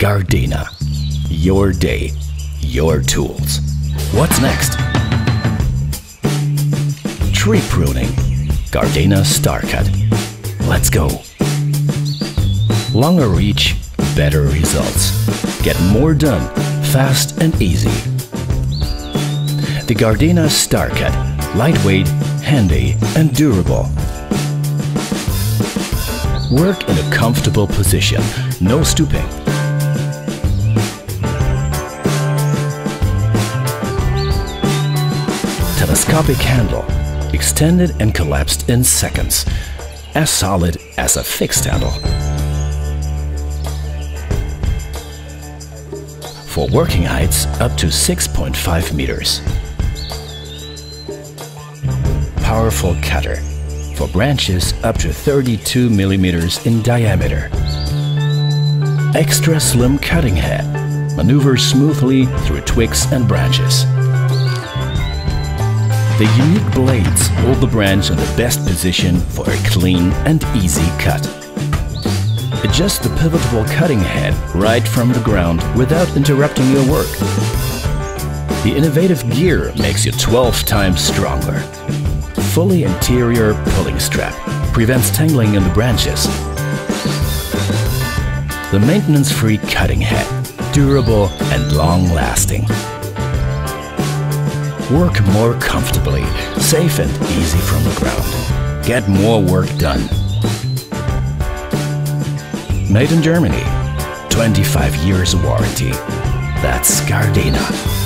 GARDENA. Your day, your tools. What's next? Tree pruning. GARDENA Star Cut. Let's go. Longer reach, better results. Get more done, fast and easy. The GARDENA Star Cut. Lightweight, handy and durable. Work in a comfortable position, no stooping. Telescopic handle, extended and collapsed in seconds, as solid as a fixed handle. For working heights up to 6.5 meters. Powerful cutter, for branches up to 32 millimeters in diameter. Extra slim cutting head, maneuvers smoothly through twigs and branches. The unique blades hold the branch in the best position for a clean and easy cut. Adjust the pivotable cutting head right from the ground without interrupting your work. The innovative gear makes you 12 times stronger. Fully interior pulling strap prevents tangling in the branches. The maintenance-free cutting head, durable and long-lasting. Work more comfortably, safe and easy from the ground. Get more work done. Made in Germany. 25 years warranty. That's GARDENA.